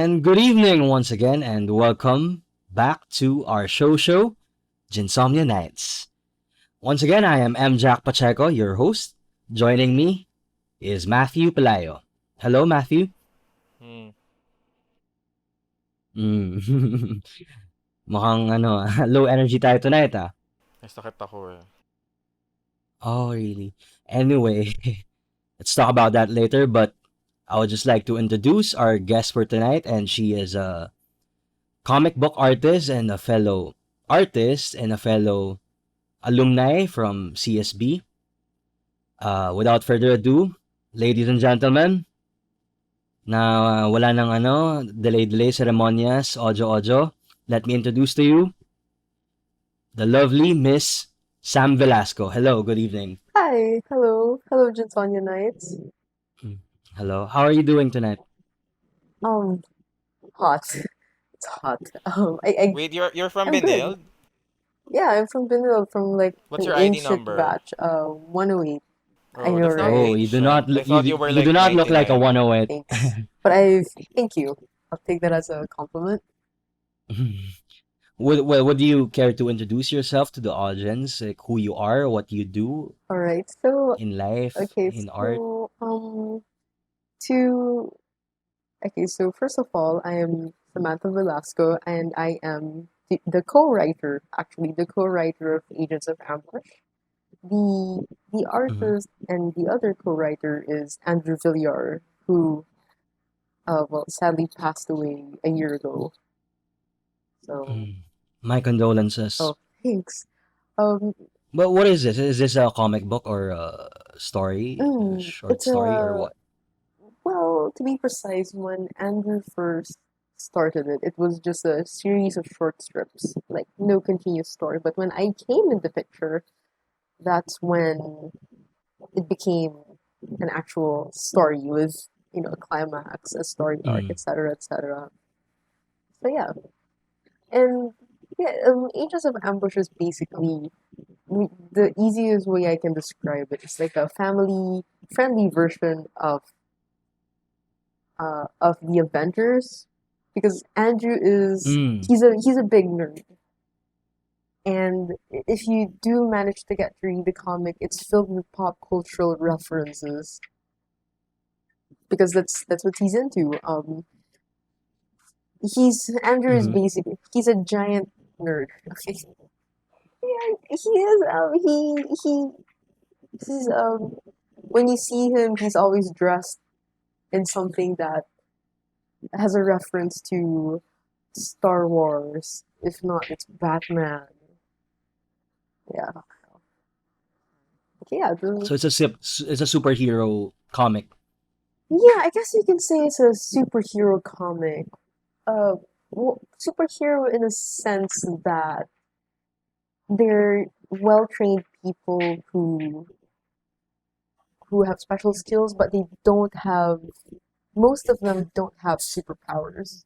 And good evening once again, and welcome back to our show, Ginsomnia Nights. Once again, I am M. Jack Pacheco, your host. Joining me is Matthew Pelayo. Hello, Matthew. Hmm. Mm. Mukhang low energy tayo tonight ah. May sakit ako eh. Oh, really? Anyway, let's talk about that later, but I would just like to introduce our guest for tonight, and she is a comic book artist and a fellow alumni from CSB. Without further ado, ladies and gentlemen, na wala nang delay ceremonias, audio. Let me introduce to you the lovely Miss Sam Velasco. Hello, good evening. Hi, hello, Ginsomnia Nights. Mm. Hello, how are you doing tonight? Um, hot. It's hot. Wait, you're from I'm good. Benilde? Yeah, I'm from Benilde, from like What's an your ID ancient number? batch. 108. I Oh, know, that's not Oh, right? you do ancient. not I look thought you were you do like not look like a 99. 108. Thanks. Thank you. I'll take that as a compliment. Would you care to introduce yourself to the audience, like who you are, what you do All right. So, in life, okay, in art? so to okay, so first of all, I am Samantha Velasco, and I am the co-writer, actually the co-writer of Agents of Ambush. The Mhm. artist and the other co-writer is Andrew Villar, who well sadly passed away a year ago. So Mm. My condolences. oh thanks. Um But what is this? Is this a comic book or a story, a short it's story, or a what? well, to be precise, when Andrew first started it, it was just a series of short strips, like no continuous story. But when I came in the picture, that's when it became an actual story with a climax, a story arc, Mm. etc., etc. So yeah, and yeah, Agents of Ambush is basically the easiest way I can describe it. It's like a family friendly version of the Avengers, because Andrew is Mm. he's a big nerd, and if you do manage to get to read the comic, it's filled with pop cultural references because that's what he's into. Andrew is Mm. basically he's a giant nerd. Okay. Yeah, he is. He's when you see him, he's always dressed in something that has a reference to Star Wars. If not, it's Batman. Yeah. Okay, yeah. So it's a superhero comic. Yeah, I guess you can say it's a superhero comic. Uh, well, superhero in a sense that they're well trained people who have special skills, but they don't have. Most of them don't have superpowers.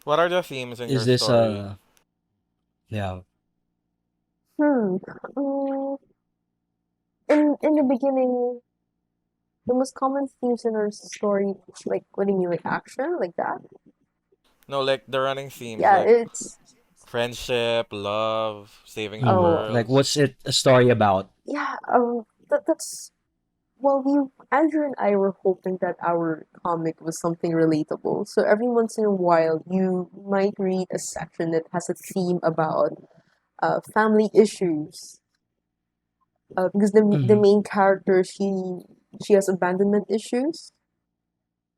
What are the themes in Is your this story? yeah. Hmm. Um, in the beginning, the most common themes in our story, like what do you mean, like action, like that? No, like the running themes, Yeah, like it's friendship, love, saving the Mm. oh world. Like what's it a story about? yeah. That's well, Andrew and I were hoping that our comic was something relatable. So every once in a while, you might read a section that has a theme about family issues. Because the Mm. main character, she has abandonment issues.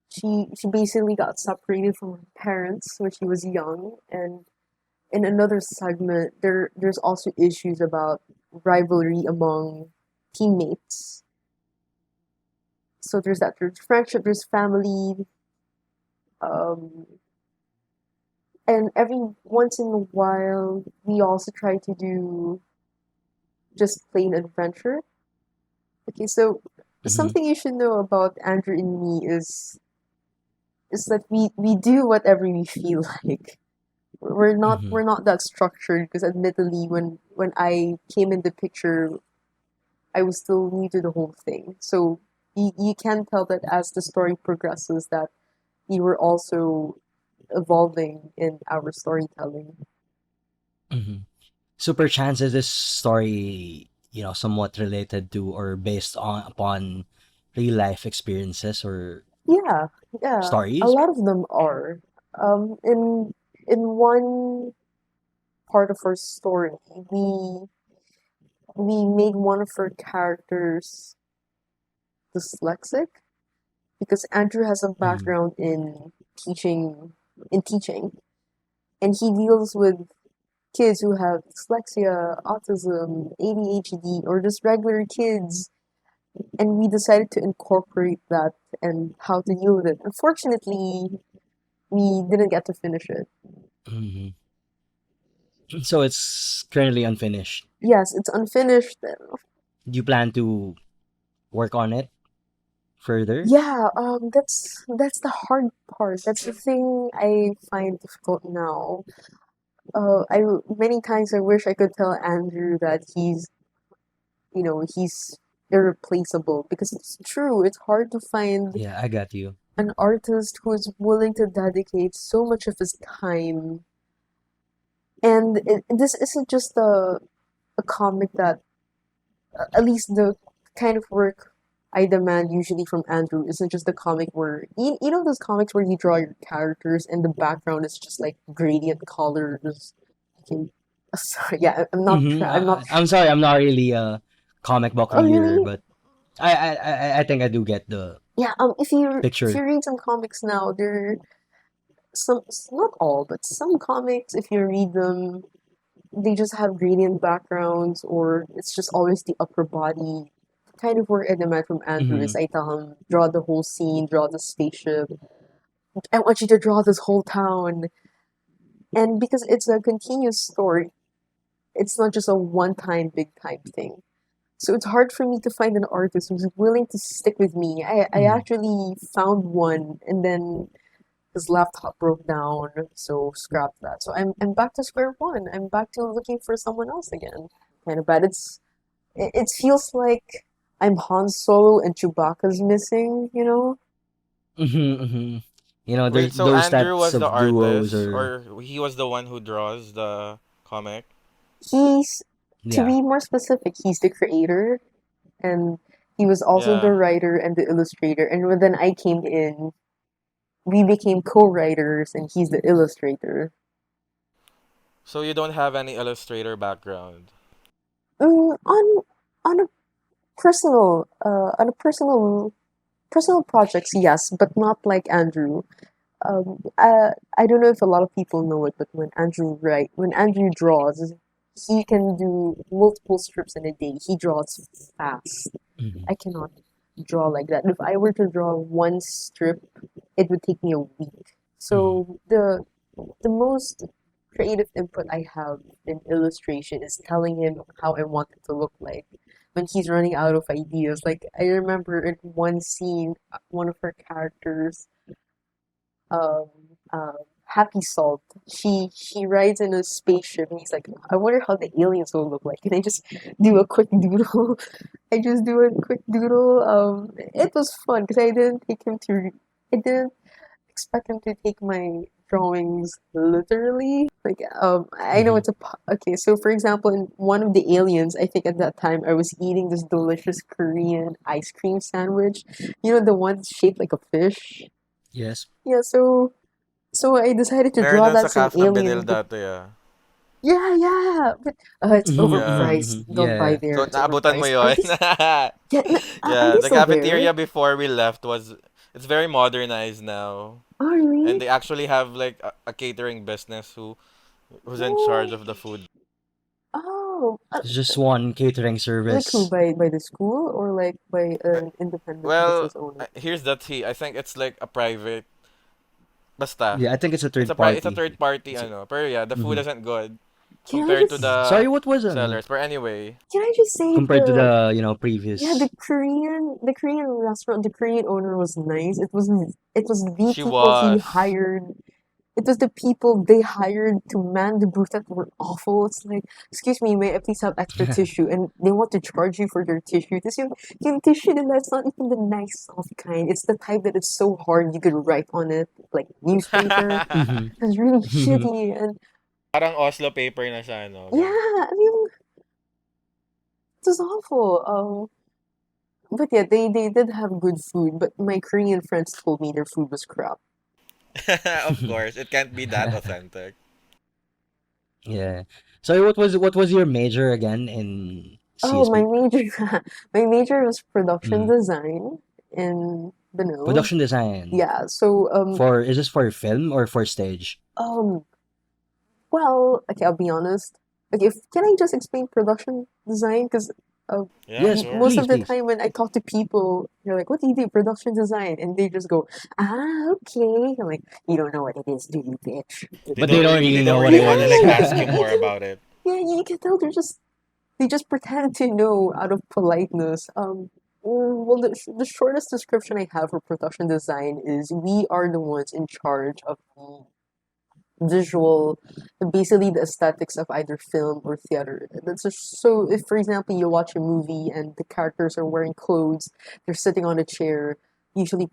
She basically got separated from her parents when she was young, and in another segment, there's also issues about rivalry among teammates. So there's that. There's friendship. There's family. Um, and every once in a while, we also try to do just plain adventure. Okay, so Mm-hmm. something you should know about Andrew and me is that we do whatever we feel like. Mm-hmm. We're not that structured because admittedly when I came in the picture, I was still new to the whole thing. So you can tell that as the story progresses that we were also evolving in our storytelling. Mhm. So perchance is this story, somewhat related to or based on upon real life experiences or Yeah, yeah. A stories? lot of them are. In one part of our story, we we made one of our characters dyslexic because Andrew has a Mhm. background in teaching, and he deals with kids who have dyslexia, autism, ADHD, or just regular kids. And we decided to incorporate that and how to deal with it. Unfortunately, we didn't get to finish it. Mhm. So it's currently unfinished. Yes, it's unfinished. Do you plan to work on it further? Yeah, that's the hard part. That's the thing I find difficult now. I many times I wish I could tell Andrew that he's irreplaceable because it's true. It's hard to find Yeah, I got you. an artist who is willing to dedicate so much of his time. And this isn't just a comic that, at least the kind of work I demand usually from Andrew isn't just the comic where, you know those comics where you draw your characters and the background is just like gradient colors. Okay. Sorry, yeah, I'm not. I'm sorry, I'm not really a comic book Oh reader, really? but I think I do get the Yeah. If you picture. read some comics now, there some, not all, but some comics, if you read them, they just have gradient backgrounds, or it's just always the upper body. Kind of work I demand from Andrew is Mhm. I tell him, draw the whole scene, draw the spaceship. I want you to draw this whole town. And because it's a continuous story, it's not just a one time big time thing. So it's hard for me to find an artist who's willing to stick with me. I Mhm. actually found one, and then his laptop broke down, so scrapped that. So I'm back to square one. I'm back to looking for someone else again. Kind of bad. It feels like I'm Han Solo and Chewbacca's missing. You know, Mhm, mhm. Wait, There's so those Andrew types was the of duos artist, or or he was the one who draws the comic? he's to yeah. be more specific, he's the creator, and he was also the Yeah. writer and the illustrator. And when then I came in, we became co-writers, and he's the illustrator. So you don't have any illustrator background. On a personal projects, yes, but not like Andrew. I don't know if a lot of people know it, but when Andrew draws, he can do multiple strips in a day. He draws fast. Mhm. I cannot draw like that. If I were to draw one strip, it would take me a week. Mhm. So the most creative input I have in illustration is telling him how I want it to look like when he's running out of ideas. Like I remember in one scene, one of her characters, um, Happy Salt, she rides in a spaceship, and he's like, I wonder how the aliens will look like. And I just do a quick doodle. I just do a quick doodle. It was fun because I didn't expect him to take my drawings literally. Like, I know Mhm. it's okay. So, for example, in one of the aliens, I think at that time I was eating this delicious Korean ice cream sandwich. You know, the one that's shaped like a fish. Yes. Yeah. So I decided to Meron draw dun that sa same Calf ng alien, Benil but dati, ah. yeah, yeah, but it's Mhm, mhm, Yeah. overpriced. mhm. Don't buy Yeah. there. So, It's naabutan mo overpriced. Are yon. they? Yeah, are Yeah, they the still there? cafeteria before we left was, it's very modernized now. Oh, And really? they actually have like a catering business who's in charge Oh, of the food. oh. It's just one catering Like who? service. By the school, or like by Uh, an independent Well, business owner? here's the tea. I think it's like a private, basta. Yeah, I think it's a It's third it's a party. third party It's ano. Pero yeah, the food mhm. isn't good Can I compared to just the Sorry, what was sellers. But anyway, say compared to the the, yeah, the previous? Korean restaurant, the Korean owner was nice. It was the she people he was. hired. It was the people they hired to man the booth that were awful. It's like, excuse me, may I please have extra tissue? And they want to charge you for their tissue. This yung tissue that's not even the nice soft kind. It's the type that it's so hard you could write on it, like newspaper. Mhm. It's really shitty. And Parang Oslo paper na siya, no? yeah, I mean, it was awful. But yeah, they did have good food, but my Korean friends told me their food was crap. Of course, it can't be that authentic. Yeah. So what was your major again in Oh, my CSB? major, my major was production Mm. design in Benilde. Production design. Yeah, so Is this for film or for stage? well, okay, I'll be honest. Okay, can I just explain production design? Because Yeah, Yes, sure. most of the please. time when I talk to people, they're like, "What do you do? Production design?" And they just go, "Ah, okay." I'm like, "You don't know what it is, do you, bitch?" But they don't They really don't know what really it want to is. like ask you more about it. Yeah, you can tell they just pretend to know out of politeness. Well, the shortest description I have for production design is we are the ones in charge of the visual, basically the aesthetics of either film or theater. So if, for example, you watch a movie and the characters are wearing clothes, they're sitting on a chair, usually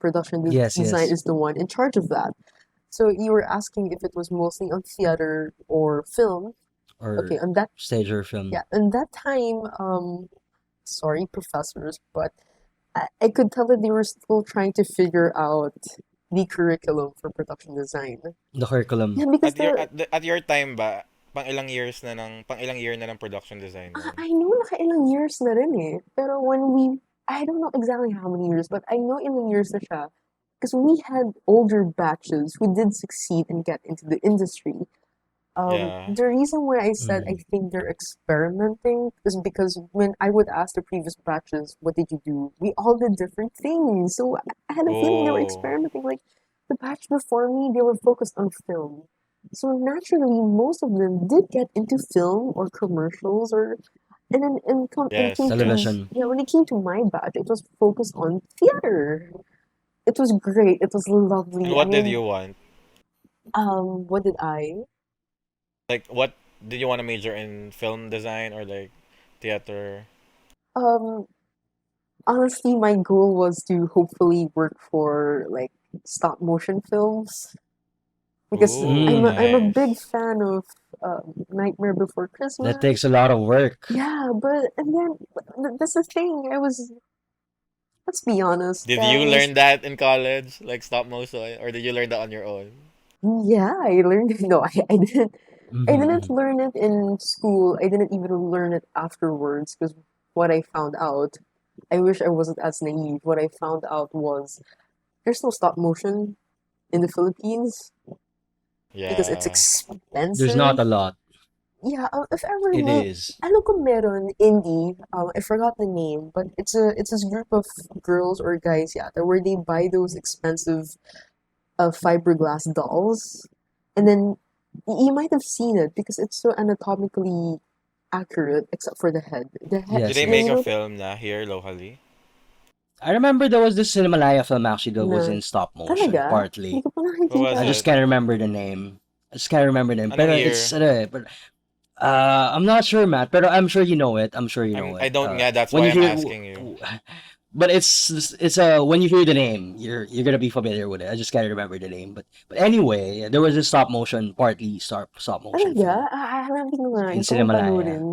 Yes, design yes. is the one in charge of that. So you were asking if it was mostly on theater or film. Okay, Or on that stage or film. yeah, and that time, sorry, professors, but I could tell that they were still trying to figure out the curriculum for production design. The curriculum. Yeah, because At your time ba, pang ilang year na ng production design nun? I know nakailang years na rin eh. Pero I don't know exactly how many years, but I know ilang years na siya. Because we had older batches who did succeed and get into the industry. Yeah. The reason why I said I Mm. think they're experimenting is because when I would ask the previous batches, what did you do? We all did different things. So I had a feeling they were Oh. experimenting. Like the batch before me, they were focused on film. So naturally, most of them did get into film or commercials or and then and it Yes, came to yes. Television. yeah, when it came to my batch, it was focused on theater. It was great. It was And lovely. I what did mean, you want? what did I? Like, what did you want to major in film design or like theater? Um, Honestly, my goal was to hopefully work for like stop motion films because Ooh, Mm. I'm a big nice. fan of Nightmare Before That Christmas. takes a lot of work. Yeah, but and then that's the thing. Let's be honest, Did you guys. learn that in college, like stop motion, or did you learn that on your own? Yeah, I learned it. No, I didn't. I didn't Mhm. learn it in school. I didn't even learn it afterwards because what I found out, I wish I wasn't as naive. What I found out was there's no stop motion in the Philippines because it's Yeah. There's not expensive. a lot. Yeah, if ever It may, is. alam ko meron indie. I forgot the name, but it's this group of girls or guys, yeah, where they buy those expensive fiberglass dolls, and then you might have seen it because it's so anatomically accurate, except for the head. The head, Did Yes, they yeah, make you a yes. know, film na here locally? I remember there was this Cinemalaya film actually that was na in stop motion, talaga, hindi partly. ko pa What was I nakikita. just it? can't remember the name. I just can't remember the name. Anong Pero it's year? ano eh, but I'm not sure, Matt. Pero I'm sure you know it. I'm sure you know I it. don't nga, that's When why you I'm hear, asking you. but it's when you hear the name, you're gonna be familiar with it. I just can't remember the name. But anyway, there was a stop motion, partly stop motion Talaga? film Hanapin ko nga. in Gusto kong Cinemalaya. panoorin.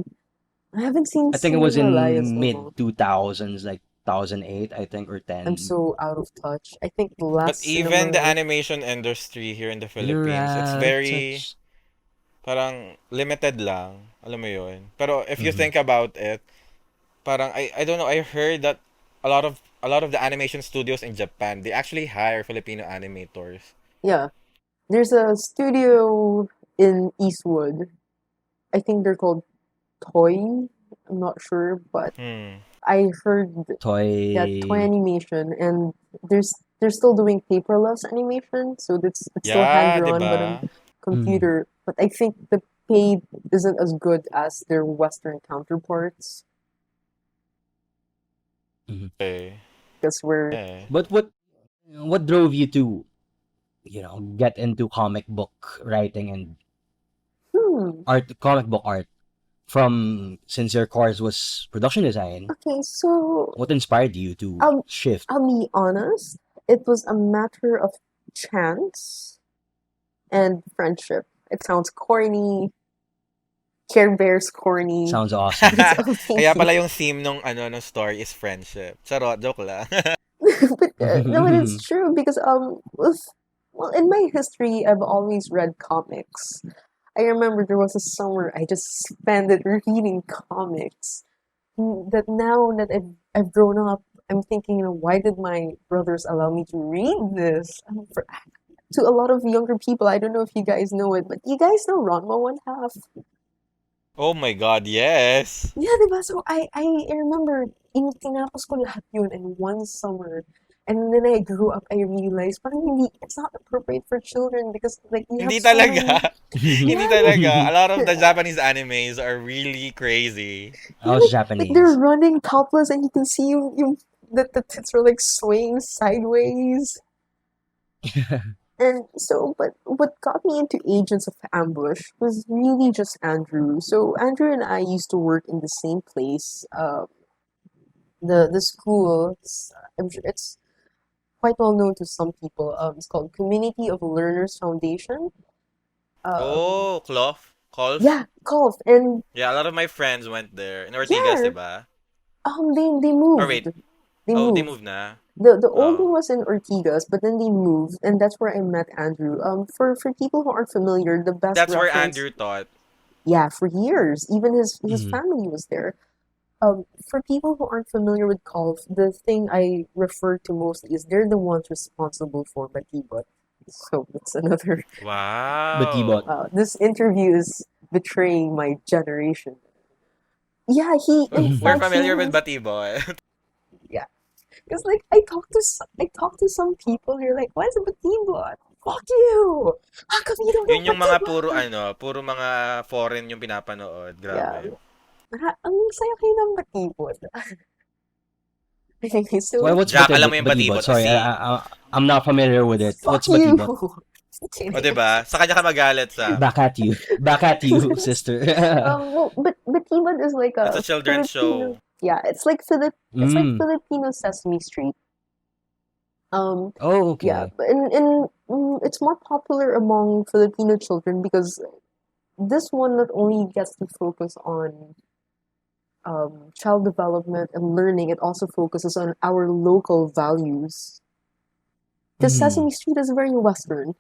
I haven't seen I think it was Cinemalaya in so mid long. 2000s, like 2008, I think, or I'm 10. so out of touch. I think the But last even the cinema. animation industry here in the You're Philippines, it's out of very touch. parang limited lang. Alam mo yun? Pero if you Hmm. think about it, parang I don't know, I heard that a lot of the animation studios in Japan, they actually hire Filipino animators. Yeah. There's a studio in Eastwood. I think they're called Toy. I'm not sure, but Hmm. I heard that Toy Toy. Animation, and they're still doing paperless animation, so it's still hand Yeah, 'di drawn but on ba? Mm. computer. But I think the pay isn't as good as their Western counterparts Mhm. Okay. because we're Yeah. But what drove you to get into comic book writing and Hmm. comic book art since your course was production design? Okay, so What inspired you to I'll shift? I'll be honest. It was a matter of chance and friendship. It sounds corny. Care Bears corny. Sounds awesome. Oh, thank Kaya you. pala yung theme nung story is friendship. Charot, joke lang. But no, but it's true because well, in my history, I've always read comics. I remember there was a summer I just spent it reading comics. That now that I've grown up, I'm thinking, why did my brothers allow me to read this? To a lot of younger people, I don't know if you guys know it, but you guys know Ranma One Half. Oh my God, yes. Yeah, diba? So I remember tinapos ko lahat yun in one summer. And then I grew up, I realized parang it's not appropriate for children because like you have Hindi so many. talaga. Hindi Yeah, talaga. A lot of the Japanese animes are really crazy. I yeah, was like they're Japanese. running topless and you can see you that the tits are like swaying sideways. And so, but what got me into Agents of Ambush was really just Andrew. So Andrew and I used to work in the same place. The school, I'm sure it's quite well known to some people. It's called Community of Learners Foundation. Um, Oh, Cloth? Colf? yeah, Golf, and Yeah, a lot of my friends went there. In Ortigas, yeah, diba? they Or moved. wait. They Oh, they moved. moved na. The old Oh. one was in Ortigas, but then they moved, and that's where I met Andrew. For people who aren't familiar, the best That's where reference, Andrew taught. yeah, for years, even his Mhm. family was there. For people who aren't familiar with golf, the thing I refer to mostly is they're the ones responsible for Batibot. So it's another. Batibot. Wow. This interview is betraying my generation. Yeah, he in We're fact he familiar with has. Batibot. Yeah, because like I talk to some people. They're like, "Why is it Batibot? Fuck you! How come you don't know Yun yung mga Batibot?" puro mga foreign yung pinapanood. Yeah, Grabe. ang saya kayo ng Batibot. Okay, Why? so What's Jack, alam mo yung Batibot? Batibot Sorry, kasi. I'm not familiar with it. fuck What's you. Batibot? O, diba? Sa kanya ka magalit, Sam. Back at you. Back at you, sister. Well, but Batibot is like It's a a children's Filipino. show. Yeah, it's like Mm. Filipino Sesame Street. Oh, Yeah, okay. but it's more popular among Filipino children because this one not only gets to focus on child development and learning, it also focuses on our local values. Because Mhm. Sesame Street is very Western,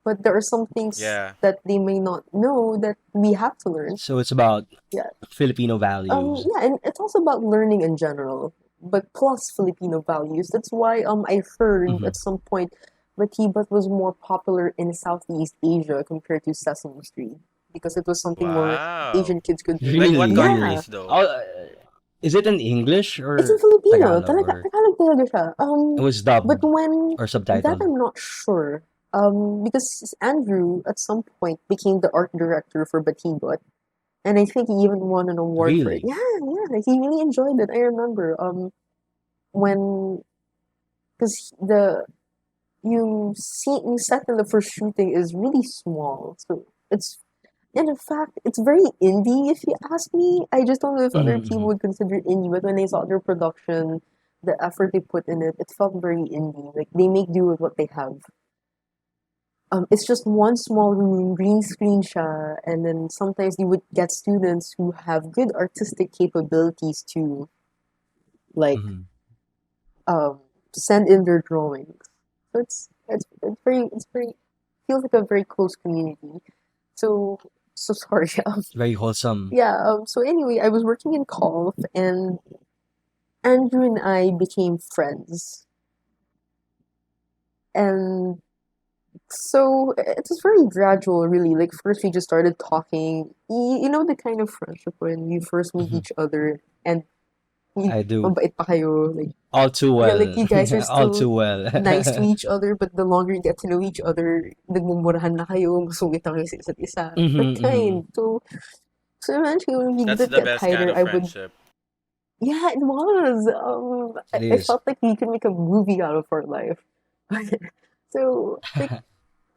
but there are some things Yeah. that they may not know that we have to learn. So it's about Yeah. Filipino values. Yeah, and it's also about learning in general, but plus Filipino values. That's why I heard Mhm. at some point Matibat was more popular in Southeast Asia compared to Sesame Street because it was something more Wow. Asian kids could. Like what Really? Yeah, countries though? Oh, is it in English it's in or Filipino. Tagalog or Tagalog talaga siya. it was But dubbed when or that subtitled? I'm not sure. Because Andrew at some point became the art director for Batibot. And I think he even won an award for it. Really? Yeah, yeah, he really enjoyed it. I remember when because you set in the first shooting is really small, so it's and in fact it's very indie if you ask me. I just don't know if other Mhm, people mhm. would consider it indie, but when I saw their production, the effort they put in it, it felt very indie. Like they make do with what they have. It's just one small room, green screen siya, and then sometimes you would get students who have good artistic capabilities to like Mhm. um send in their drawings. So it's very feels like a very close community. So so sorry. It's very wholesome. Yeah. So anyway, I was working in Colf, and Andrew and I became friends, and so it was very gradual, really. Like first we just started talking. You know the kind of friendship when you first meet Mhm. each other and I do. mabait pa kayo, like All too yeah, like well. you guys are All still too well. nice to each other, but the longer you get to know each other, nagmumurahan na kayo, masungit na kayo sa isa't isa. That Mhm, mhm. kind. So eventually when we That's did the get best kind tighter, of I would friendship. yeah, it was. It I is. felt like we could make a movie out of our life. So, like,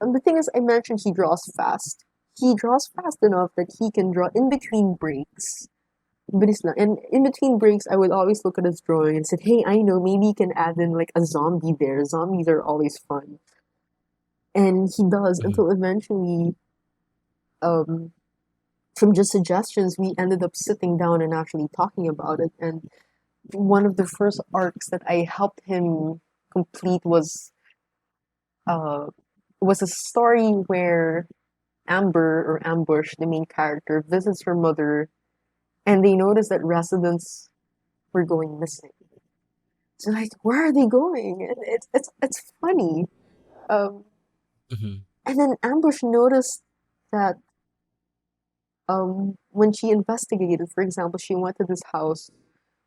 and the thing is, I mentioned he draws fast. He draws fast enough that he can draw in between breaks. Bilis lang. And in between breaks, I would always look at his drawing and say, hey, I know, maybe you can add in like a zombie there. Zombies are always fun. And he does Mhm. until eventually, um, from just suggestions, we ended up sitting down and actually talking about it. And one of the first arcs that I helped him complete uh, was a story where Amber or Ambush, the main character, visits her mother, and they notice that residents were going missing. So like, where are they going? And it's funny. Um, Mhm. and then Ambush noticed that when she investigated, for example, she went to this house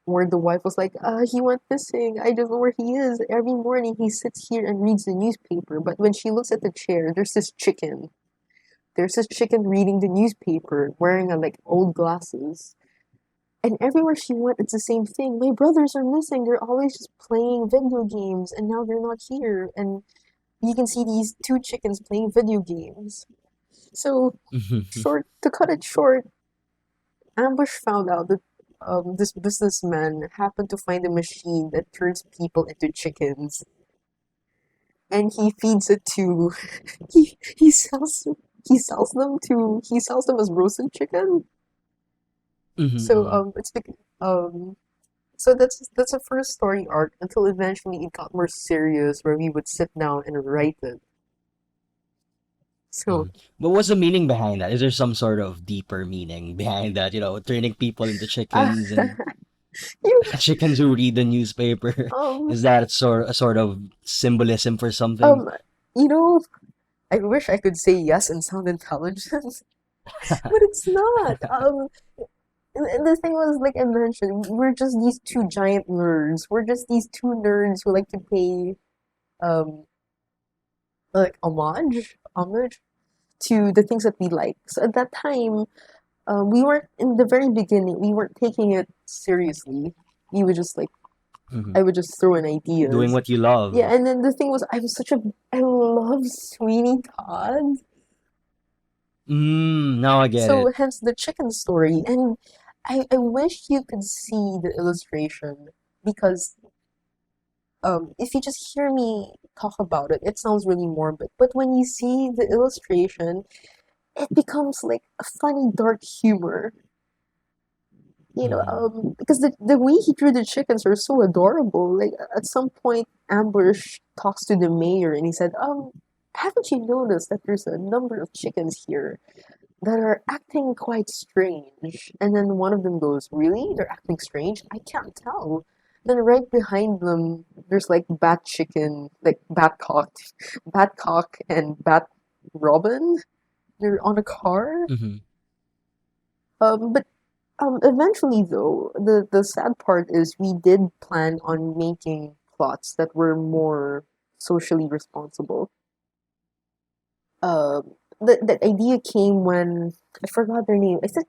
where the wife was like, he went missing. I don't know where he is. Every morning he sits here and reads the newspaper. But when she looks at the chair, there's this chicken. There's this chicken reading the newspaper, wearing like old glasses. And everywhere she went, it's the same thing. My brothers are missing. They're always just playing video games, and now they're not here. And you can see these two chickens playing video games. So, Mhm. short to cut it short, Ambush found out that this businessman happened to find a machine that turns people into chickens, and he feeds it to he sells he sells them as roasted chicken. Mhm, So mhm. um so that's a first story arc until eventually it got more serious where we would sit down and write it. So Mhm. But what's the meaning behind that? Is there some sort of deeper meaning behind that? Turning people into uh, chickens and you chickens who read the newspaper. um Is that a sort of symbolism for something? um you know I wish I could say yes and sound intelligent, but it's not. And the thing was, like I mentioned, we're just these two giant nerds. We're just these two nerds who like to pay um like homage to the things that we like. So at that time, we weren't in the very beginning. We weren't taking it seriously. We would just like Mhm. I would just throw in Doing ideas. what you love. Yeah, and then the thing was, I love Sweeney Todd. Now I get So it. hence the chicken story. And I wish you could see the illustration because if you just hear me talk about it, it sounds really morbid. But when you see the illustration, it becomes like a funny dark humor. Mhm. Because the way he drew the chickens are so adorable. Like at some point, Ambush talks to the mayor and he said, haven't you noticed that there's a number of chickens here that are acting quite strange? And then one of them goes, really? They're acting strange? I can't tell. Then right behind them, there's like bat chicken, like batcock and bat robin. They're on a car. Mhm. But eventually, though, the sad part is we did plan on making plots that were more socially responsible. The idea came when I forgot their name. Is it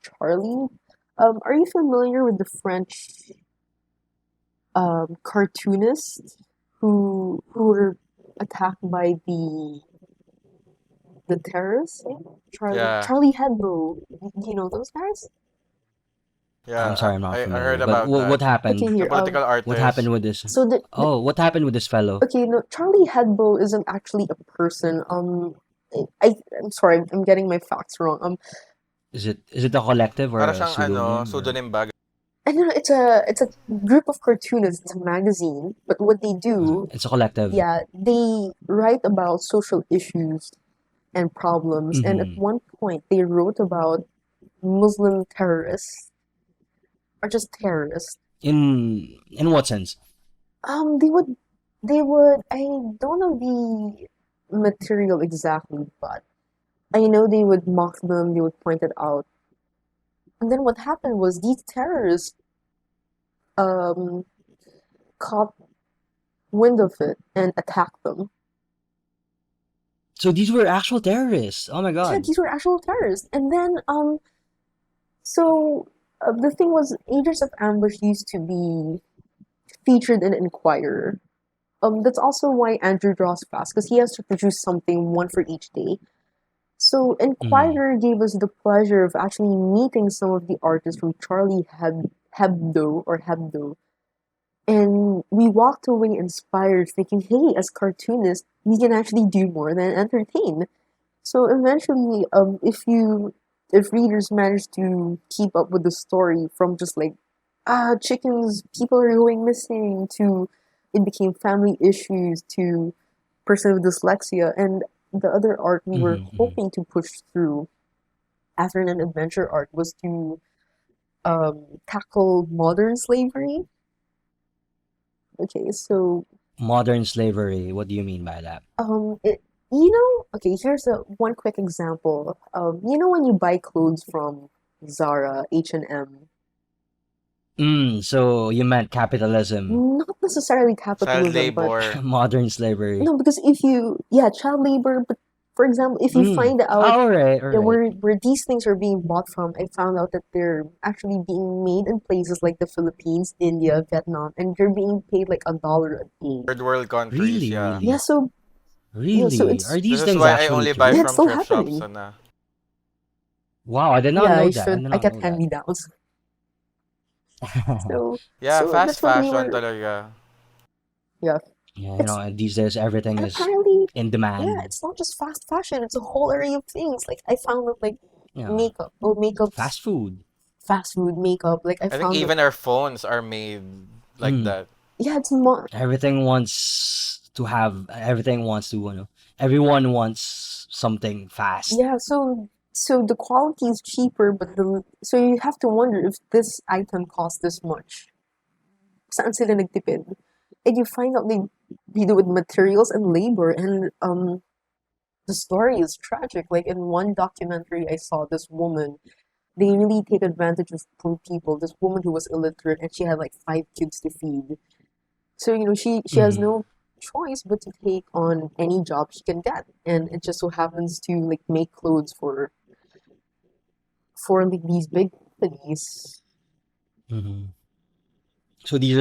Charlie? Are you familiar with the French cartoonists who were attacked by the terrorists? Eh? Yeah, Charlie Hebdo. Do you know those guys? I'm yeah. sorry, I'm not I heard familiar. But about that. what Okay, happened? The here. political What artist. happened with this? So Oh, what happened with this fellow? okay, no, Charlie Hebdo isn't actually a person. I'm sorry, I'm getting my facts wrong. Is it a collective or Para a siyang ano, pseudonym or pseudonym bag. I don't know. It's a group of cartoonists. It's a magazine, but what they do, it's a collective? yeah, they write about social issues and problems. And at Hmm. one point, they wrote about Muslim terrorists or just terrorists. In what sense? They would. I don't know the material exactly, but I know they would mock them. They would point it out. And then what happened was these terrorists um, caught wind of it and attacked them. So these were actual terrorists. Oh my Yeah, god. these were actual terrorists. And then so the thing was, Agents of Ambush used to be featured in Inquirer. That's also why Andrew draws fast, because he has to produce something, one for each day. So Mm, Inquirer gave us the pleasure of actually meeting some of the artists from Hebdo, and we walked away inspired, thinking, "Hey, as cartoonists, we can actually do more than entertain." So eventually, if readers manage to keep up with the story from just like chickens, people are going missing, to it became family issues, to person with dyslexia, and the other art we were mhm. hoping to push through after an adventure art was to tackle modern slavery. Okay, so Modern slavery. What do you mean by that? it, okay, here's a one quick example. When you buy clothes from Zara, H&M, So you meant capitalism, not necessarily Child capitalism, but labor. modern slavery. no, because if you, yeah, child labor, but for example, if you find out All right, all right. where these things are being bought from, I found out that they're actually being made in places like the Philippines, India, Vietnam, and they're being paid like $1 a day. Third world countries, Really, yeah. Yeah, really, so really. Are it's This these is things why I actually only buy yeah, it's true? from still thrift shops, happening. Sana. Wow, I did not Yeah, know I that. I should. did I not get know hand that. me downs. So Yeah, fast that's what we fashion were. talaga. Yeah, Yeah, it's and these days everything and is apparently, in yeah, demand. it's not just fast fashion. It's a whole array of things. Like I found that like Yeah, makeup, or makeup's fast food. fast food makeup. Like I I think found that even our phones are made like Mm. that. yeah, it's more. Everything wants to have. Everything wants to. Everyone wants something fast. Yeah, so the quality is cheaper, but the so you have to wonder if this item costs this much. Saan sila nagtipid? And you find out they do with materials and labor, and the story is tragic. Like in one documentary I saw, this woman, they really take advantage of poor people. This woman who was illiterate, and she had like 5 kids to feed. So she has Hmm. no choice but to take on any job she can get, and it just so happens to like make clothes for like these big companies. Hmm. So these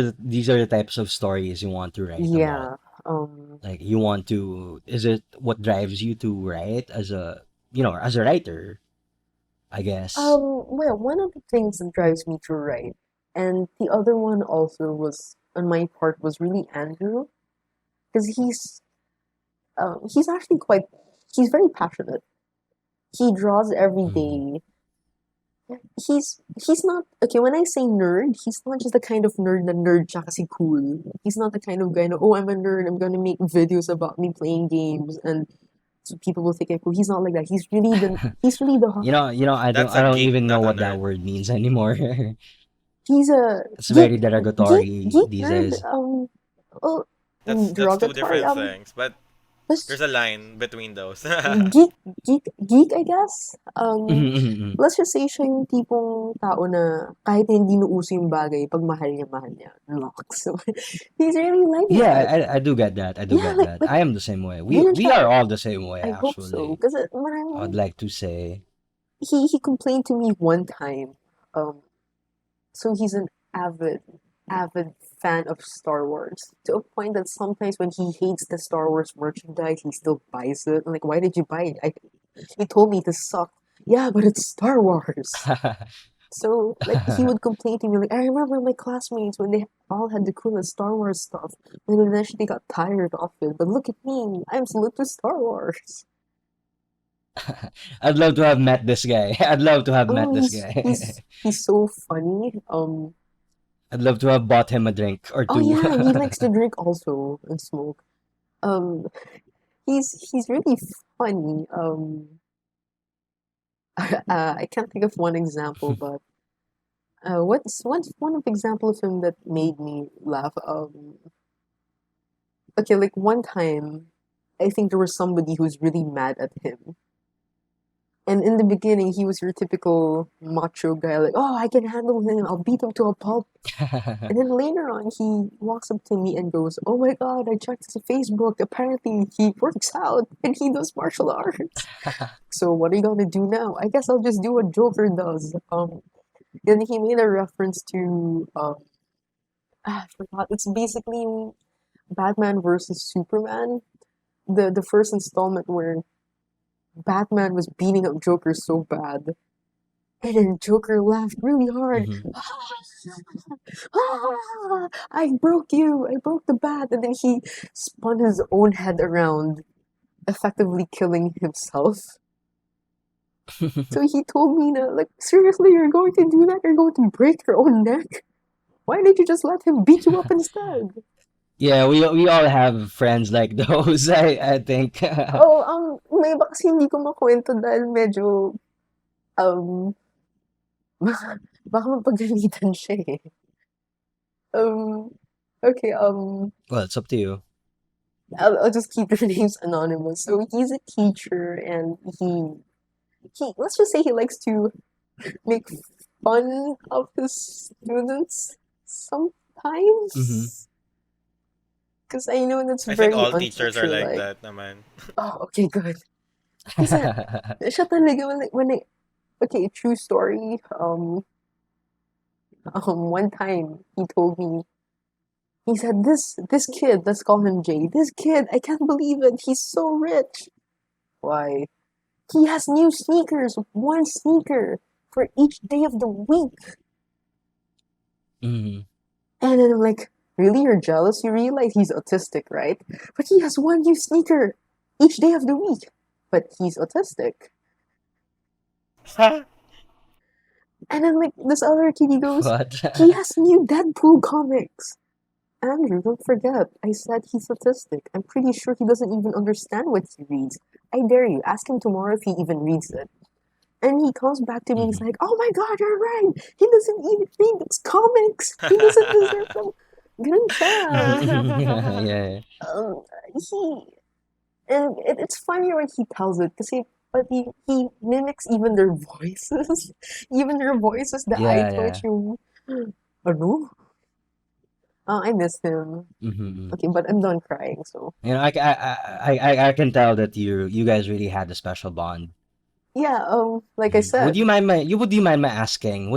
are the types of stories you want to write about. Yeah. Um. Like you want to. Is it what drives you to write as a writer? I guess. Well, one of the things that drives me to write, and the other one also was on my part, was really Andrew, because he's actually quite he's very passionate. He draws every Hmm. day. He's not okay. When I say nerd, he's not just the kind of nerd na nerd siya kasi cool. He's not the kind of guy na, oh, I'm a nerd, I'm gonna make videos about me playing games and so people will think I'm cool. He's not like that. He's really the That's I a don't geek, even know not a what that nerd. word means anymore. he's a It's geek very geek derogatory these nerd. days. Oh, That's two derogatory. different things, but Let's there's a line between those. geek geek, I guess. Mhm. Let's just say siya yung tipong tao na kahit hindi nauso yung bagay, pag mahal niya. Lock. So, he's really like Yeah, that. I do get that. I do Yeah, get that. like I am the same way. We yun yung we siya. are all the same way I hope so. actually. Because I would like to say. he complained to me one time. Um, so he's an avid fan of Star Wars, to a point that sometimes when he hates the Star Wars merchandise, he still buys it. I'm like, why did you buy it? You told me this sucked. Yeah, but it's Star Wars. So like he would complain to me like, I remember my classmates when they all had the coolest Star Wars stuff, and eventually they got tired of it. But look at me, I'm still into Star Wars. I'd love to have met this guy. I'd love to have met Oh, this he's guy. he's he's so funny. I'd love to have bought him a drink or Oh two. yeah, he likes to drink also and smoke. Um, he's really funny. I can't think of one example, but what's one example of him that made me laugh? Okay, like one time, I think there was somebody who's really mad at him. And in the beginning, he was your typical macho guy, like, oh, I can handle him, I'll beat him to a pulp. And then later on, he walks up to me and goes, oh my god, I checked his Facebook. Apparently, he works out and he does martial arts. So, what are you gonna do now? I guess I'll just do what Joker does. Then he made a reference to, I forgot, it's basically Batman versus Superman, the first installment where Batman was beating up Joker so bad, and then Joker laughed really hard. Mm-hmm. I broke you! I broke the bat! And then he spun his own head around, effectively killing himself. So he told me, like, seriously, you're going to do that? You're going to break your own neck? Why didn't you just let him beat you up instead? Yeah, we all have friends like those. I think. Oh, may iba kasi hindi ko makwento dahil medyo, um, baka mapagalitan siya eh. Okay, Well, it's up to you. I'll just keep your names anonymous. So he's a teacher and let's just say he likes to make fun of his students sometimes. Mm-hmm. Because I know that's I think very all teachers are like unteacher-like. that naman. Oh, okay, good. Kasi siya talaga okay, true story. One time he told me, he said, this kid, let's call him Jay. This kid, I can't believe it. He's so rich. Why? He has new sneakers, one sneaker for each day of the week. Mm-hmm. And then I'm like, really? You're jealous? You realize he's autistic, right? But he has one new sneaker each day of the week. But he's autistic. Ha? And then like this other kid, he goes, What? he has new Deadpool comics. Andrew, don't forget, I said he's autistic. I'm pretty sure he doesn't even understand what he reads. I dare you, ask him tomorrow if he even reads it. And he comes back to me, he's Mhm. like, oh my god, you're right! He doesn't even read these comics! He doesn't deserve them! Ganun siya. Yeah. It's funny when he tells it, kasi, but he mimics even their voices. Even their voices, the eye Yeah, twitch, yung, ano? I miss him. Mm-hmm. Okay, but I'm done crying, so. You know, I can tell that you guys really had a special bond. Yeah, like I Mhm. said, Would you mind my asking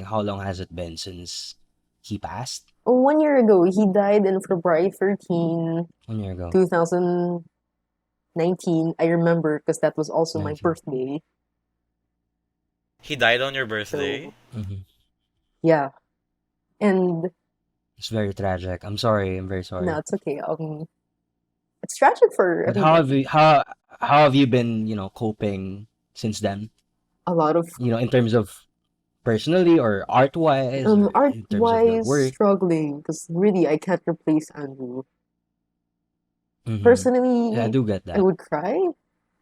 how long has it been since he passed? 1 year ago, he died in February 13, 1 year ago. 2019. I remember because that was also my 19. birthday. He died on your So, birthday? Mm-hmm. yeah. And It's very tragic. I'm sorry. I'm very no, sorry. it's okay. It's tragic for But how everybody. have you been, coping since then? A lot of In terms of personally or art-wise or in terms of your art-wise work? struggling because really I can't replace Andrew. Mm-hmm. Yeah, I Personally, do get I that. would cry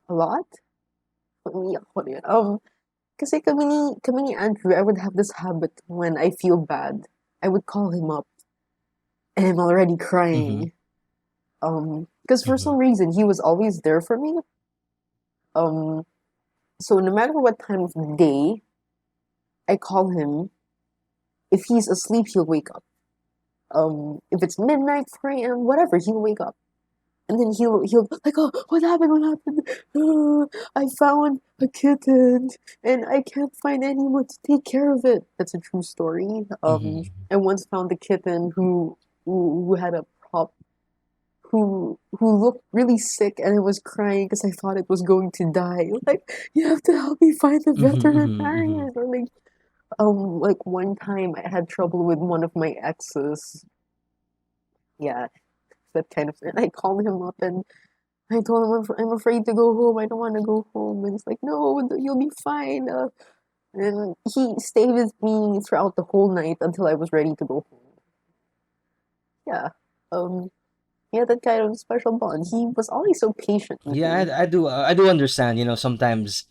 a lot. Umiyak ako rin. Kasi kami ni Andrew, I would have this habit when I feel bad. I would call him up and I'm already crying. Because for some reason he was always there for me. So no matter what time of the day I call him, if he's asleep, he'll wake up. If it's midnight, 4 a.m., whatever, he'll wake up. And then he'll like, oh, what happened? What happened? I found a kitten and I can't find anyone to take care of it. That's a true story. Mm-hmm. I once found a kitten who had a prop who looked really sick and I was crying because I thought it was going to die. Like, you have to help me find the veterinarian. Or like one time I had trouble with one of my exes. Yeah, that kind of thing. I called him up and I told him I'm afraid to go home. I don't want to go home. And he's like, no, you'll be fine. And he stayed with me throughout the whole night until I was ready to go home. Yeah. Yeah, that kind of special bond. He was always so patient with Yeah, me. I do understand. Sometimes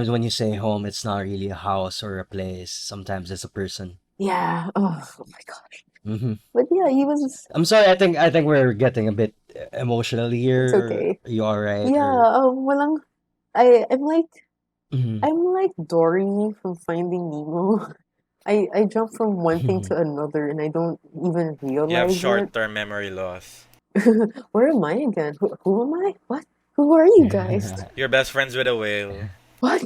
when you say home, it's not really a house or a place. Sometimes it's a person. Yeah. Oh my gosh. Mm-hmm. But yeah, he was. I'm sorry. I think we're getting a bit emotional It's here. okay. Are you all right? Yeah. Walang. I'm like. Mhm. I'm like Dory from Finding Nemo. I jump from one thing to another and I don't even You have realize it. short-term memory loss. Where am I again? Who am I? What? Who are you guys? You're best friends with a whale. What?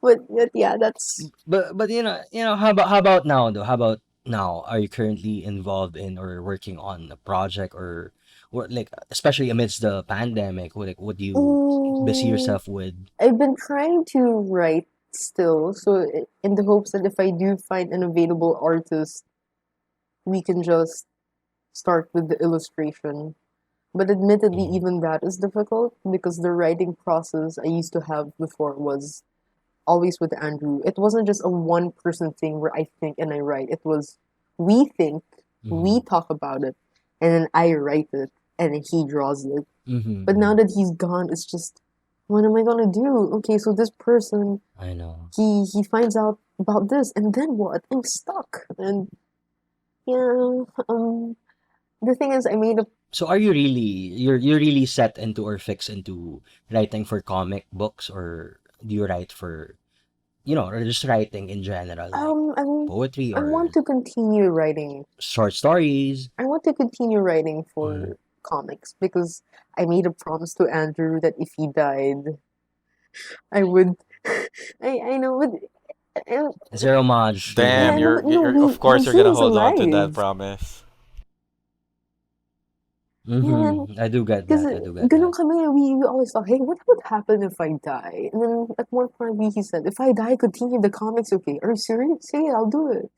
But yeah, that's But how about now though? How about now, are you currently involved in or working on a project or what, like, especially amidst the pandemic, what do you busy Mm, yourself with? I've been trying to write still, so in the hopes that if I do find an available artist, we can just start with the illustration. But admittedly, Mhm. even that is difficult because the writing process I used to have before was always with Andrew. It wasn't just a one person thing where I think and I write. It was we think, we Mhm. talk about it, and then I write it, and then he draws it. Mhm. But now Mhm. that he's gone, it's just, what am I gonna do? Okay, so this person, I know. he finds out about this, and then what? I'm stuck. And yeah, the thing is, I made a So are you really you're really set into or fixed into writing for comic books, or do you write for, or just writing in general, like I mean, poetry I or want to continue writing. short stories? I want to continue writing Mhm. for comics because I made a promise to Andrew that if he died, I would. I know, but uh, Zero homage to yeah, Damn, I know, him. but no, you're of when course you're he gonna was hold on to that alive, promise. yeah, I do get because that. I do get ganun that. kami, we always thought, hey, what would happen if I die? And then at one point, he said, if I die, continue the comics, okay? Are you serious? Say it, I'll do it.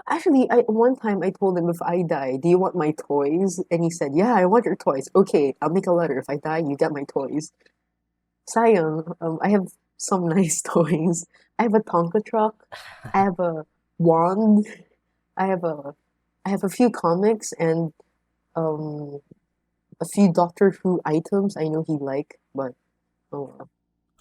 Actually, one time I told him, if I die, do you want my toys? And he said, yeah, I want your toys. Okay, I'll make a letter. If I die, you get my toys. Sayang, I have some nice toys. I have a Tonka truck. I have a wand. I have a I have a few comics and um a few Doctor Who items I know he like, but oh well.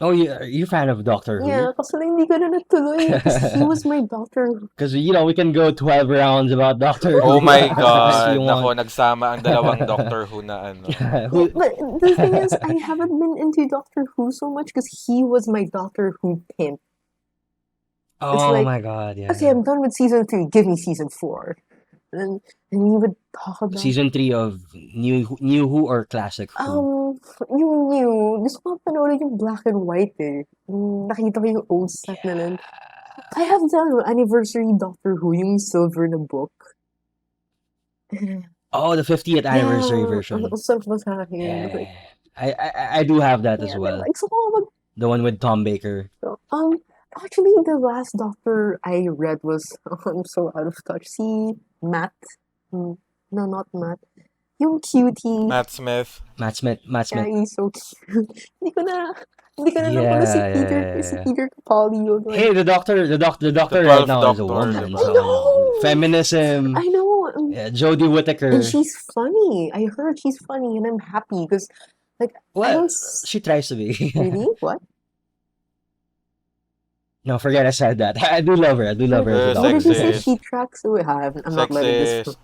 Oh, yeah, are you a fan of Doctor Who? Yeah, kasi lang hindi ko na natuloy because he was my Doctor Who. Because we can go 12 rounds about Doctor Oh Who my if you God. want. Nako, nagsama ang dalawang Doctor Who na ano. Yeah, Who? but the thing is, I haven't been into Doctor Who so much because he was my Doctor Who pimp. It's Oh like, my God, okay, yeah. I'm done with season 3, give me season 4. And and we would talk about Season 3 of New Who or Classic Who? yung new, gusto ko panoorin yung black and white eh. Nakita ko yung old set na nun. Yeah. I have the anniversary Doctor Who, yung silver na book. Oh, the 50th anniversary Yeah, version. ang sarap basahin. Like, Yeah. I do have that as yeah, well. like, so The one with Tom Baker. actually, the last Doctor I read was, I'm so out of touch. Si Matt. Mm, no, not Matt. Yung cutie. Matt Smith. Matt Smith. Matt Yeah, Smith. he's so cute. Hindi ko na napuna si Yeah. Peter Capaldi yun. Like, Hey, the The doctor right 12th now is a Doctor, di woman. I ba? So, know! feminism. I know. Yeah, Jodie And Whittaker. she's funny. I heard she's funny, and I'm happy because, like, I Well, don't she tries to be. really what? No, forget I said that. I do love her. I do love her as a What did you doctor. say? It's just She Sexist. tracks away. I'm not letting this. Sexist.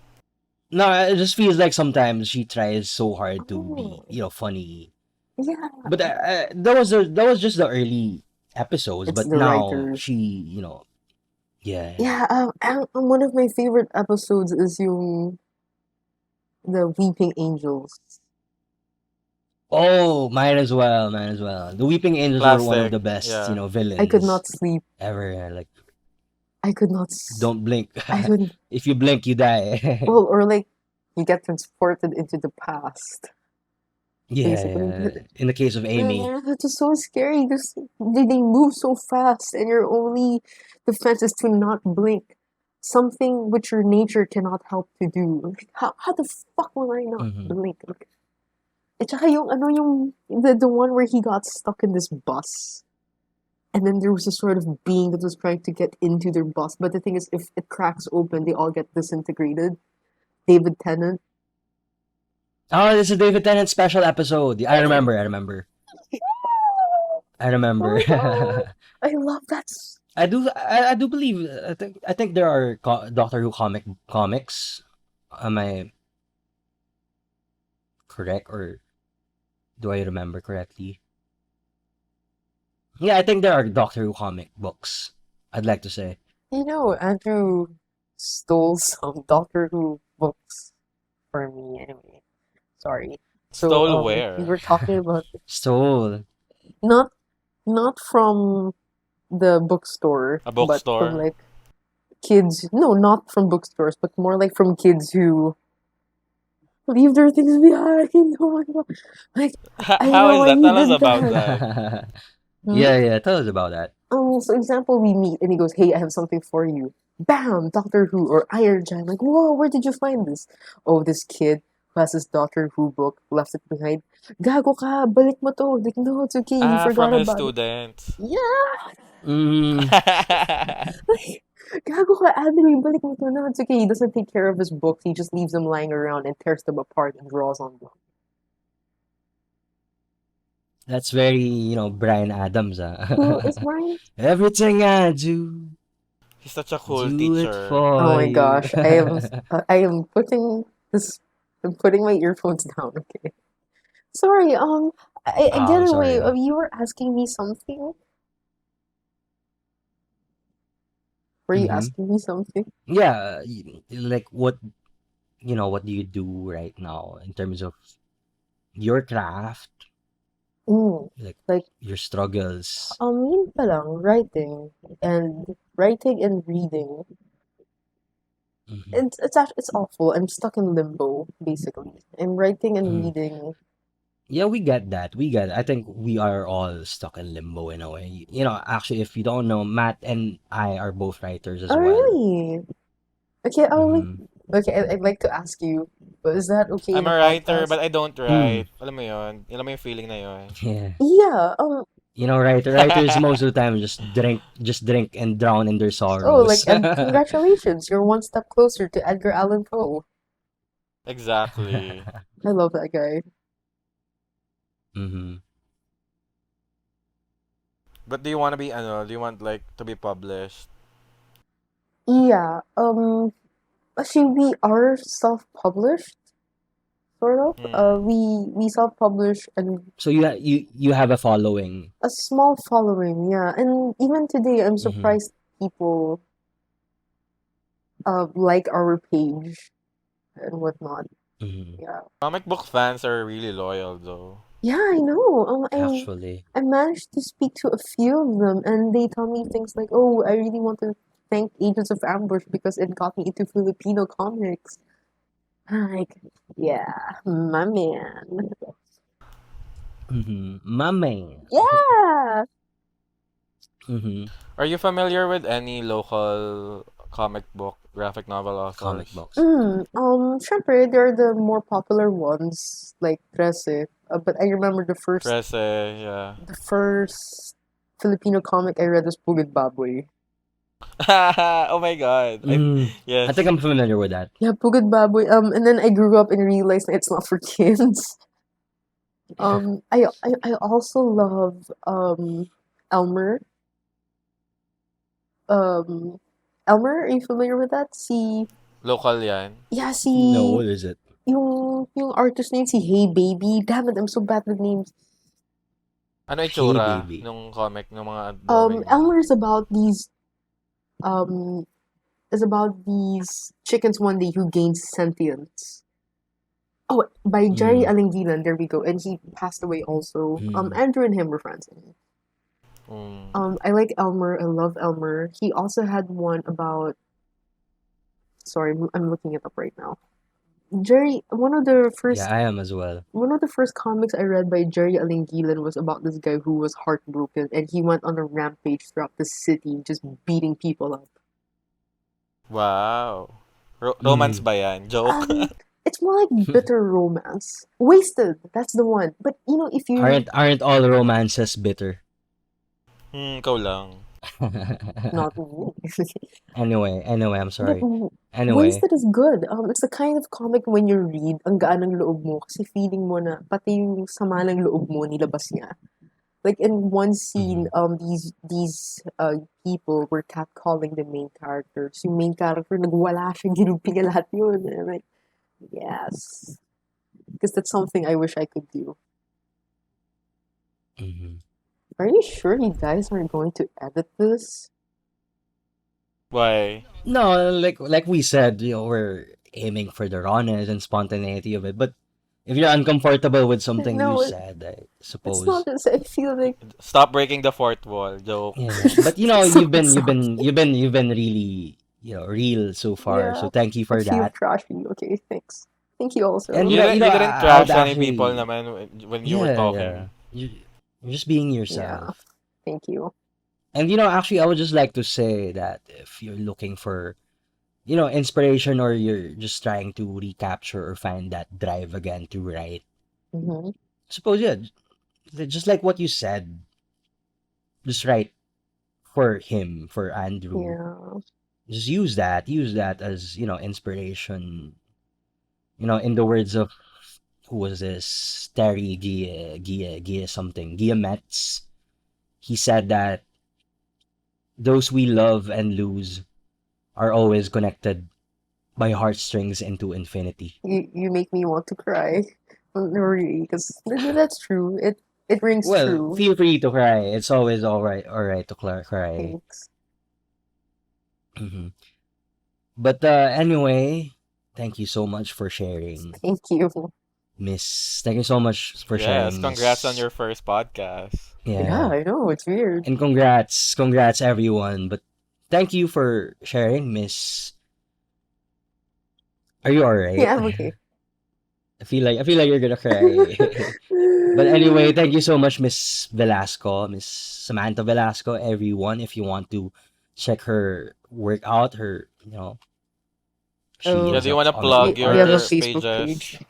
no, it just feels like sometimes she tries so hard to be, Oh, funny. yeah. But that was just the early episodes. It's But the now writers. she, yeah. Yeah. One of my favorite episodes is yung the Weeping Angels. Oh, mine as well. Mine as well. The Weeping Angels were one of Classic. the best, Yeah. I could villains not sleep. ever. Like, I could not. don't blink. I couldn't. If you blink, you die. Well, or like you get transported into the past. Yeah, Basically, yeah. In the case of Amy. it was so scary because they move so fast, and your only defense is to not blink. Something which your nature cannot help to do. Like, how the fuck will I not Mhm. blink? Like, at saka yung, ano yung, the one where he got stuck in this bus. And then there was a sort of being that was trying to get into their bus. But the thing is, if it cracks open, they all get disintegrated. David Tennant. Oh, this is a David Tennant special episode. I remember. I Oh remember. my god. I love that. I do believe. I think there are Doctor Who comics. Am I correct, or do I remember correctly? Yeah, I think there are Doctor Who comic books. I'd like to say. You know, Andrew stole some Doctor Who books for me anyway. Sorry. So Stole we where? were talking about Stole. not not from the bookstore, A but from bookstore. like kids, no, not from bookstores, but more like from kids who leave their things behind. Oh my god. Like, I How know is I that? Tell us needed about that. that. Hmm? Yeah, tell us about that. So example, we meet and he goes, "Hey, I have something for you." Bam, Doctor Who or Iron Giant. Like, whoa, where did you find this? Oh, this kid who has his Doctor Who book left it behind. Gago ka, balik mo to. Like, no, it's okay. He From forgot his about it. students. Yeah, Mm, like, gago ka, Adri, balik mo to. No, it's okay. He doesn't take care of his books. He just leaves them lying around and tears them apart and draws on them. that's very, Brian Adams. Who is mine? Everything I do, He's such a cool do it teacher. Oh for my you. gosh, I am putting this. I'm putting my earphones down. Okay. Sorry, I get Oh, away. sorry. You were asking me something? Were you Mm-hmm. asking me something? Yeah, like what do you do right now in terms of your craft, Mm, like like, your struggles? yun pa lang, writing and reading. Hmm. It's awful. I'm stuck in limbo, basically. I'm writing and Mm. reading. Yeah, we get that. We get it. I think we are all stuck in limbo in a way. Actually, if you don't know, Matt and I are both writers as Oh, well. really? Okay, Mm-hmm. I'd like to ask you, but is that okay in I'm a a writer, podcast? but I don't Mm. write. Alam mo yun? Alam mo yung feeling na yun? Yeah. Yeah, Writers most of the time just drink and drown in their oh, like, sorrows. and congratulations, you're one step closer to Edgar Allan Poe. Exactly. I love that guy. Mm-hmm. But do you want to be, do you want like to be published? Yeah, actually, we are self-published, sort of. Hmm. We self-publish and So you have a following. a small following, yeah. And even today, I'm Mm-hmm. surprised people like our page and whatnot. Mm-hmm. Yeah. Comic book fans are really loyal though. Yeah, I know. Actually. I managed to speak to a few of them, and they tell me things like, "Oh, I really want to thank Agents of Ambush because it got me into Filipino comics." I'm like, yeah, my man. Mm-hmm. My man. Yeah. Mm-hmm. Are you familiar with any local comic book graphic novel Comic authors? books. Syempre, they're the more popular ones, like Trece. But I remember Prese, yeah. the first Filipino comic I read was Pugad Baboy. Oh my god. I think Yes. I'm familiar with that. Yeah, Pugad Baboy. And then I grew up and realized that it's not for kids. I also love Elmer. Um, Elmer, are you familiar with that? Local yan. Yeah, No, what is it? yung artist name, si Hey Baby. Damn it, I'm so bad with names. Ano Hey, itsura baby. nung comic, nung mga drawing niya? Elmer um, is about these chickens one day who gain sentience. Oh, by Jerry Mm. Alingilan, there we go. And he passed away also. Mm. Andrew and him were friends. Mm. I like Elmer. I love Elmer. He also had one about. Sorry, I'm looking it up right now. Jerry, Yeah, I am as well. one of the first comics I read by Jerry Alingilan was about this guy who was heartbroken and he went on a rampage throughout the city, just beating people up. Wow. Romance Mm. ba yan? Joke. It's more like bitter romance. Wasted, that's the one. But if you aren't all romances bitter? Ikaw lang. not me. Anyway, I'm But sorry. Anyway, Wasted is good. It's the kind of comic when you read, ang gaan ng loob mo kasi feeling mo na pati yung sama ng loob mo nilabas niya. Like in one scene, mhm. these people were catcalling the main characters. Yung main character nagwala siya, ginumpi niya lahat yun. And I'm like, yes. Because that's something I wish I could do. Mhm. Are you sure you guys aren't going to edit this? Why? No, like we said, we're aiming for the rawness and spontaneity of it. But if you're uncomfortable with something you No, said, I it's not suppose. just, I feel like Stop breaking the fourth wall. Joke. Yeah. But it's you've so been sucky. really real so far. Yeah, So thank you for I feel that. trashy. Okay, thanks. Thank you And also. You didn't I would trash any people actually, naman when you were yeah, yeah. talking. You're just being Yeah, yourself. thank you. And actually, I would just like to say that if you're looking for, inspiration, or you're just trying to recapture or find that drive again to write, Mm-hmm. suppose, yeah, just like what you said, just write for him, for Andrew. Yeah. Just use that as, inspiration. In the words of, who was this? Terry Gia something. Gia Metz. He said that those we love and lose are always connected by heartstrings into infinity. You make me want to cry. Well, no, really, because that's true. It rings Well, true. feel free to cry. It's always all right to cry. Thanks. Mhm. But anyway, thank you so much for sharing, Thank you. Miss. Thank you so much for Yes, sharing, congrats on Miss. your first podcast. Yeah, Yeah, I know, it's weird. and congrats everyone. But thank you for sharing, Miss. Are you alright? Yeah, I'm okay. I feel like you're gonna cry. But anyway, thank you so much, Miss Velasco, Miss Samantha Velasco, everyone. If you want to check her work out, she Yeah, Oh, do is you a want to wonderful plug we have a your artist. Facebook pages? page.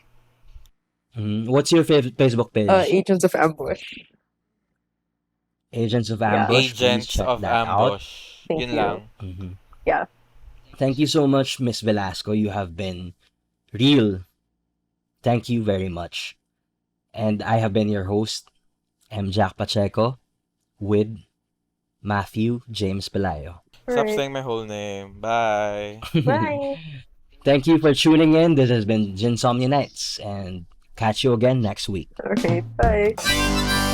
What's your Facebook page? Agents of Ambush. Agents of Yeah, Ambush. Please Agents check of that out. Ambush. thank Yun you. lang. Mhm. Yeah. Thank you so much, Miss Velasco. You have been real. Thank you very much. And I have been your host, M. Jack Pacheco, with Matthew James Pelayo. Stop Alright. saying my whole name. Bye. Bye. Thank you for tuning in. This has been Ginsomnia Nights, and catch you again next week. Alright, bye.